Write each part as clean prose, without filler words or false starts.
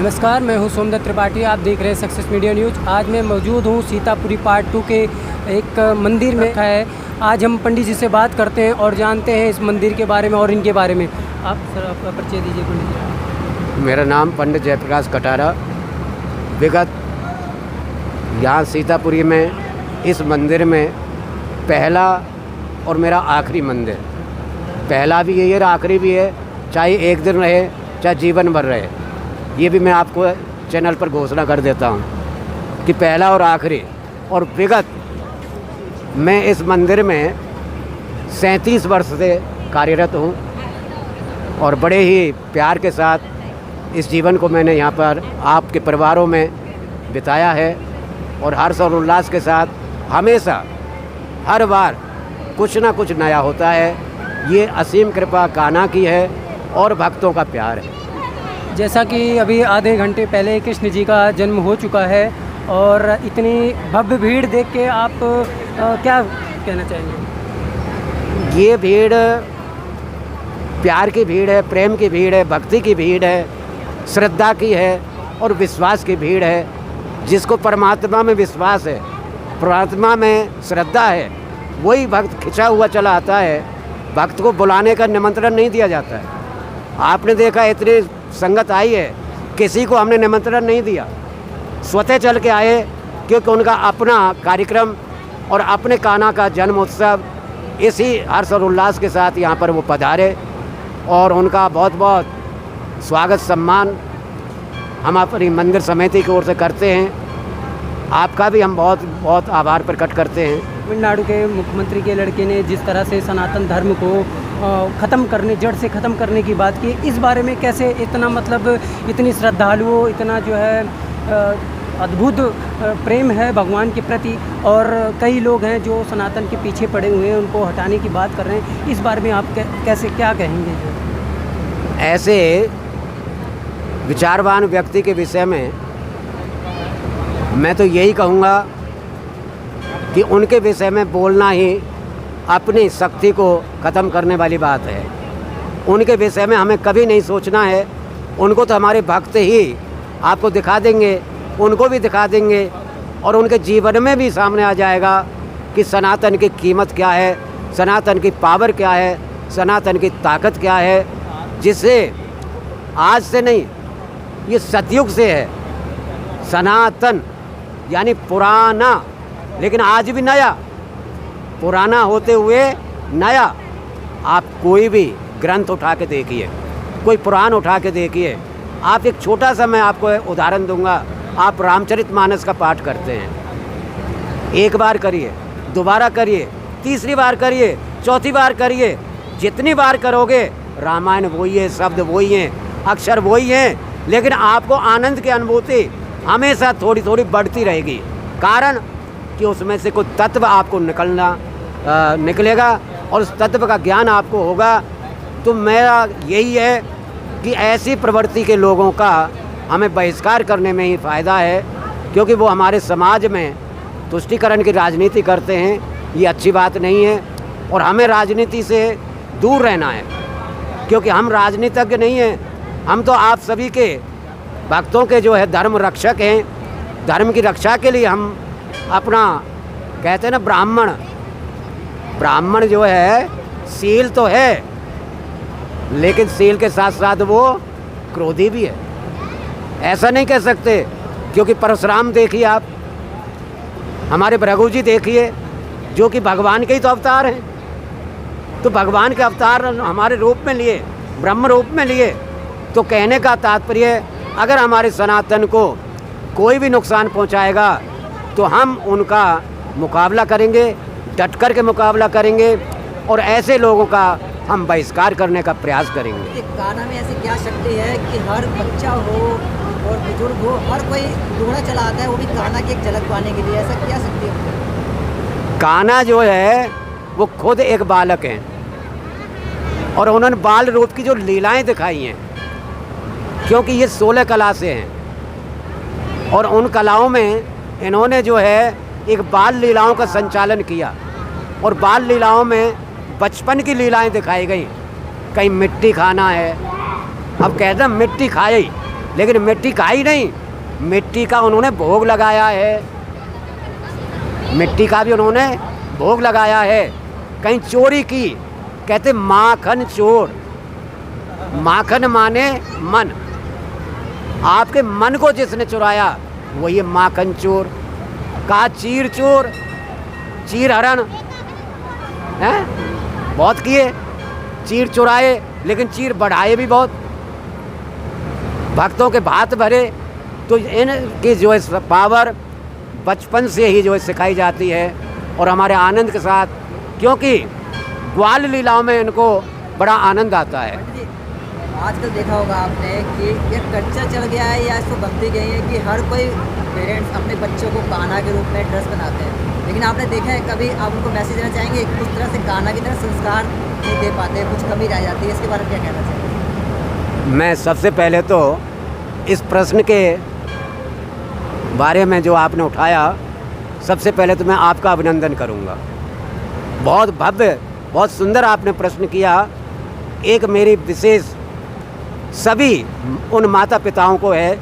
नमस्कार, मैं हूं सोमदत्त त्रिपाठी। आप देख रहे हैं सक्सेस मीडिया न्यूज़। आज मैं मौजूद हूं सीतापुरी पार्ट 2 के एक मंदिर में है। आज हम पंडित जी से बात करते हैं और जानते हैं इस मंदिर के बारे में और इनके बारे में। आप सर आपका परिचय दीजिए पंडित जी। मेरा नाम पंडित जयप्रकाश कटारा। विगत यहाँ सीतापुरी में इस मंदिर में पहला और मेरा आखिरी मंदिर, पहला भी यही है, आखिरी भी है। चाहे एक दिन रहे, चाहे जीवन भर रहे, ये भी मैं आपको चैनल पर घोषणा कर देता हूँ कि पहला और आखिरी। और विगत मैं इस मंदिर में 37 वर्ष से कार्यरत हूँ और बड़े ही प्यार के साथ इस जीवन को मैंने यहाँ पर आपके परिवारों में बिताया है। और हर्ष और उल्लास के साथ हमेशा हर बार कुछ ना कुछ नया होता है। ये असीम कृपा कान्हा की है और भक्तों का प्यार है। जैसा कि अभी आधे घंटे पहले कृष्ण जी का जन्म हो चुका है और इतनी भव्य भीड़ देख के आप क्या कहना चाहेंगे? ये भीड़ प्यार की भीड़ है, प्रेम की भीड़ है, भक्ति की भीड़ है, श्रद्धा की है और विश्वास की भीड़ है। जिसको परमात्मा में विश्वास है, परमात्मा में श्रद्धा है, वही भक्त खिंचा हुआ चला आता है। भक्त को बुलाने का निमंत्रण नहीं दिया जाता है। आपने देखा इतनी संगत आई है, किसी को हमने निमंत्रण नहीं दिया, स्वतः चल के आए, क्योंकि उनका अपना कार्यक्रम और अपने कान्हा का जन्म उत्सव इसी हर्ष और उल्लास के साथ यहाँ पर वो पधारे और उनका बहुत बहुत स्वागत सम्मान हम अपनी मंदिर समिति की ओर से करते हैं। आपका भी हम बहुत बहुत आभार प्रकट करते हैं। तमिलनाडु के मुख्यमंत्री के लड़के ने जिस तरह से सनातन धर्म को ख़त्म करने, जड़ से ख़त्म करने की बात की, इस बारे में कैसे इतना मतलब इतनी श्रद्धालुओं, इतना जो है अद्भुत प्रेम है भगवान के प्रति, और कई लोग हैं जो सनातन के पीछे पड़े हुए हैं, उनको हटाने की बात कर रहे हैं। इस बारे में आप कैसे क्या कहेंगे? ऐसे विचारवान व्यक्ति के विषय में मैं तो यही कहूँगा कि उनके विषय में बोलना ही अपनी शक्ति को ख़त्म करने वाली बात है। उनके विषय में हमें कभी नहीं सोचना है। उनको तो हमारे भक्त ही आपको दिखा देंगे, उनको भी दिखा देंगे और उनके जीवन में भी सामने आ जाएगा कि सनातन की कीमत क्या है, सनातन की पावर क्या है, सनातन की ताकत क्या है, जिससे आज से नहीं, ये सतयुग से है। सनातन यानी पुराना, लेकिन आज भी नया, पुराना होते हुए नया। आप कोई भी ग्रंथ उठा के देखिए, कोई पुराण उठा के देखिए। आप एक छोटा सा मैं आपको उदाहरण दूंगा। आप रामचरितमानस का पाठ करते हैं, एक बार करिए, दोबारा करिए, तीसरी बार करिए, चौथी बार करिए, जितनी बार करोगे रामायण वही है, शब्द वही हैं, अक्षर वही हैं, लेकिन आपको आनंद की अनुभूति हमेशा थोड़ी थोड़ी बढ़ती रहेगी। कारण कि उसमें से कुछ तत्व आपको निकलेगा और उस तत्व का ज्ञान आपको होगा। तो मेरा यही है कि ऐसी प्रवृत्ति के लोगों का हमें बहिष्कार करने में ही फ़ायदा है, क्योंकि वो हमारे समाज में तुष्टीकरण की राजनीति करते हैं। ये अच्छी बात नहीं है और हमें राजनीति से दूर रहना है, क्योंकि हम राजनीतिज्ञ नहीं हैं। हम तो आप सभी के भक्तों के जो है धर्म रक्षक हैं। धर्म की रक्षा के लिए हम अपना कहते हैं ना, ब्राह्मण जो है शील तो है, लेकिन शील के साथ साथ वो क्रोधी भी है। ऐसा नहीं कह सकते, क्योंकि परशुराम देखिए आप, हमारे भृगु जी देखिए, जो कि भगवान के ही तो अवतार हैं। तो भगवान के अवतार हमारे रूप में लिए, ब्रह्म रूप में लिए। तो कहने का तात्पर्य, अगर हमारे सनातन को कोई भी नुकसान पहुंचाएगा तो हम उनका मुकाबला करेंगे, डट कर के मुकाबला करेंगे और ऐसे लोगों का हम बहिष्कार करने का प्रयास करेंगे। कान्हा में ऐसी क्या शक्ति है कि हर बच्चा हो और बुजुर्ग हो, हर कोई ढूंढना चला आता है, वो भी कान्हा की एक झलक पाने के लिए? ऐसा क्या शक्ति है? कान्हा जो है वो खुद एक बालक हैं और उन्होंने बाल रूप की जो लीलाएं दिखाई हैं, क्योंकि ये 16 कला से हैं और उन कलाओं में इन्होंने जो है एक बाल लीलाओं का संचालन किया और बाल लीलाओं में बचपन की लीलाएं दिखाई गई। कहीं मिट्टी खाना है, अब कहते हैं मिट्टी खाए ही, लेकिन मिट्टी का ही नहीं, मिट्टी का उन्होंने भोग लगाया है, मिट्टी का भी उन्होंने भोग लगाया है। कहीं चोरी की, कहते माखन चोर, माखन माने मन, आपके मन को जिसने चुराया वही है माखन चोर। कहा चीर चोर, चीर हरण हैं, बहुत किए, चीर चुराए लेकिन चीर बढ़ाए भी बहुत, भक्तों के भात भरे। तो इनकी जो है पावर बचपन से ही जो है सिखाई जाती है और हमारे आनंद के साथ, क्योंकि ग्वाल लीलाओं में इनको बड़ा आनंद आता है। पंडित जी, आजकल देखा होगा आपने कि ये कल्चर चल गया है या इसको बनती गई है कि हर कोई पेरेंट्स अपने बच्चों को कान्हा के रूप में ड्रेस बनाते हैं, लेकिन आपने देखा है कभी आप उनको मैसेज देना चाहेंगे कुछ तरह से कान्हा की तरह संस्कार नहीं दे पाते, कुछ कमी रह जाती है, इसके बारे में क्या कहना चाहेंगे? मैं सबसे पहले तो इस प्रश्न के बारे में जो आपने उठाया, सबसे पहले तो मैं आपका अभिनंदन करूंगा। बहुत भव्य, बहुत सुंदर आपने प्रश्न किया। एक मेरी विशेष सभी उन माता पिताओं को है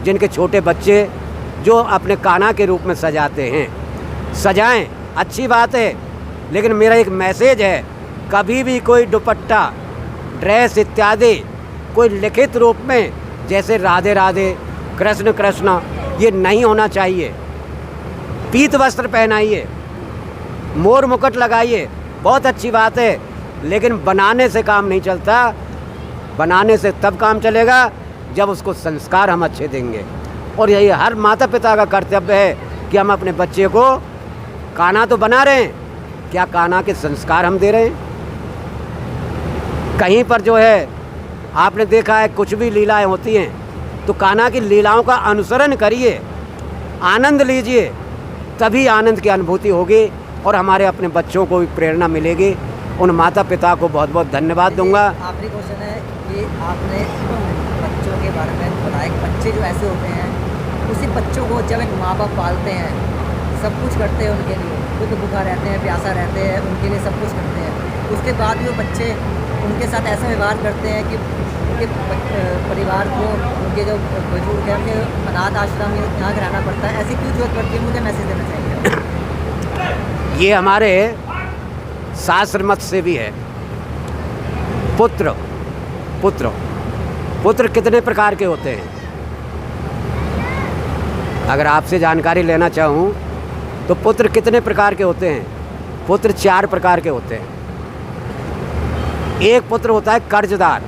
जिनके छोटे बच्चे जो अपने कान्हा के रूप में सजाते हैं, सजाएं, अच्छी बात है, लेकिन मेरा एक मैसेज है, कभी भी कोई दुपट्टा, ड्रेस इत्यादि कोई लिखित रूप में जैसे राधे राधे, कृष्ण कृष्ण, ये नहीं होना चाहिए। पीत वस्त्र पहनाइए, मोर मुकुट लगाइए, बहुत अच्छी बात है, लेकिन बनाने से काम नहीं चलता। बनाने से तब काम चलेगा जब उसको संस्कार हम अच्छे देंगे। और यही हर माता पिता का कर्तव्य है कि हम अपने बच्चे को कान्हा तो बना रहे हैं, क्या कान्हा के संस्कार हम दे रहे हैं? कहीं पर जो है आपने देखा है कुछ भी लीलाएं होती हैं तो कान्हा की लीलाओं का अनुसरण करिए, आनंद लीजिए, तभी आनंद की अनुभूति होगी और हमारे अपने बच्चों को भी प्रेरणा मिलेगी। उन माता पिता को बहुत बहुत धन्यवाद दूंगा। आखिरी क्वेश्चन है कि आपने बच्चों के बारे में बताया कि बच्चे जो ऐसे होते हैं, उसी बच्चों को जब एक माँ बाप पालते हैं, सब कुछ करते हैं उनके लिए, खुद भूखा रहते हैं, प्यासा रहते हैं, उनके लिए सब कुछ करते हैं, उसके बाद भी वो बच्चे उनके साथ ऐसा व्यवहार करते हैं कि उनके परिवार को, उनके जो बुजुर्ग हैं, उनके अनाथ आश्रम में यहाँ रहना पड़ता है, ऐसी क्यों जरूरत पड़ती है? मुझे मैसेज देना चाहिए। ये हमारे शास्त्र मत से भी है। पुत्र पुत्र पुत्र कितने प्रकार के होते हैं? अगर आपसे जानकारी लेना चाहूँ तो पुत्र कितने प्रकार के होते हैं? पुत्र 4 प्रकार के होते हैं। एक पुत्र होता है कर्जदार,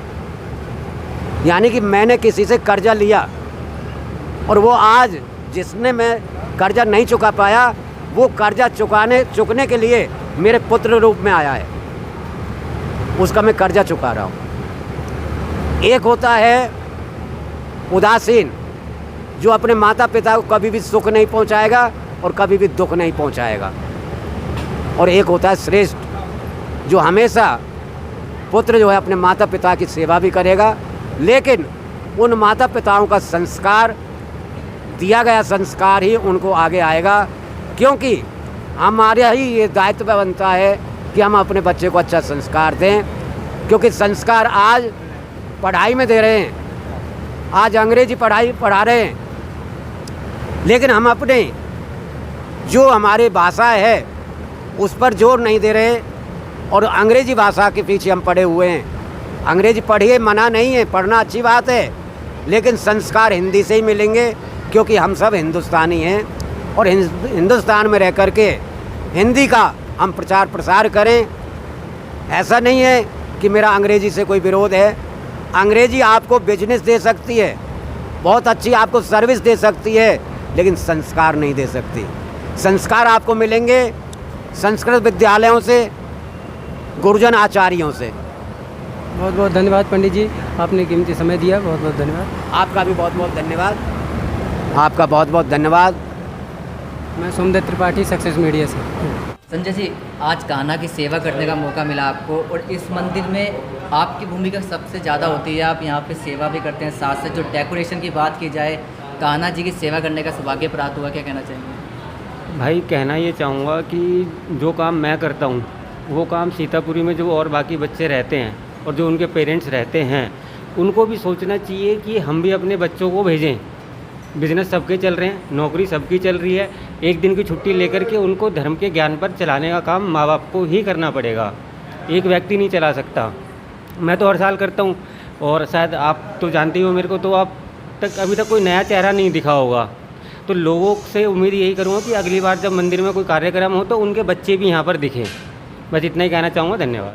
यानी कि मैंने किसी से कर्जा लिया और वो आज जिसने मैं कर्जा नहीं चुका पाया, वो कर्जा चुकने के लिए मेरे पुत्र रूप में आया है, उसका मैं कर्जा चुका रहा हूँ। एक होता है उदासीन, जो अपने माता पिता को कभी भी सुख नहीं पहुँचाएगा और कभी भी दुख नहीं पहुँचाएगा। और एक होता है श्रेष्ठ, जो हमेशा पुत्र जो है अपने माता पिता की सेवा भी करेगा, लेकिन उन माता पिताओं का संस्कार, दिया गया संस्कार ही उनको आगे आएगा, क्योंकि हमारा ही ये दायित्व बनता है कि हम अपने बच्चे को अच्छा संस्कार दें। क्योंकि संस्कार आज पढ़ाई में दे रहे हैं, आज अंग्रेजी पढ़ाई पढ़ा रहे हैं, लेकिन हम अपने जो हमारी भाषा है उस पर जोर नहीं दे रहे और अंग्रेजी भाषा के पीछे हम पड़े हुए हैं। अंग्रेजी पढ़िए, मना नहीं है, पढ़ना अच्छी बात है, लेकिन संस्कार हिंदी से ही मिलेंगे, क्योंकि हम सब हिंदुस्तानी हैं और हिंदुस्तान में रह कर के हिंदी का हम प्रचार प्रसार करें। ऐसा नहीं है कि मेरा अंग्रेजी से कोई विरोध है। अंग्रेजी आपको बिजनेस दे सकती है, बहुत अच्छी आपको सर्विस दे सकती है, लेकिन संस्कार नहीं दे सकती। संस्कार आपको मिलेंगे संस्कृत विद्यालयों से, गुरुजन आचार्यों से। बहुत बहुत धन्यवाद पंडित जी, आपने कीमती समय दिया, बहुत बहुत धन्यवाद। आपका भी बहुत बहुत धन्यवाद, आपका बहुत बहुत धन्यवाद। मैं सोमदत्त त्रिपाठी, सक्सेस मीडिया से। संजय जी, आज कान्हा की सेवा करने का मौका मिला आपको और इस मंदिर में आपकी भूमिका सबसे ज़्यादा होती है, आप यहाँ पे सेवा भी करते हैं, साथ साथ जो डेकोरेशन की बात की जाए, कान्हा जी की सेवा करने का सौभाग्य प्राप्त हुआ, क्या कहना चाहेंगे? भाई कहना ये चाहूँगा कि जो काम मैं करता हूँ वो काम सीतापुरी में जो और बाकी बच्चे रहते हैं और जो उनके पेरेंट्स रहते हैं, उनको भी सोचना चाहिए कि हम भी अपने बच्चों को भेजें। बिज़नेस सबके चल रहे हैं, नौकरी सबकी चल रही है, एक दिन की छुट्टी लेकर के उनको धर्म के ज्ञान पर चलाने का काम माँ बाप को ही करना पड़ेगा, एक व्यक्ति नहीं चला सकता। मैं तो हर साल करता हूँ और शायद आप तो जानते ही हो मेरे को, तो आप तक अभी तक कोई नया चेहरा नहीं दिखा होगा। तो लोगों से उम्मीद यही करूँगा कि अगली बार जब मंदिर में कोई कार्यक्रम हो तो उनके बच्चे भी यहाँ पर दिखें। बस इतना ही कहना चाहूँगा। धन्यवाद।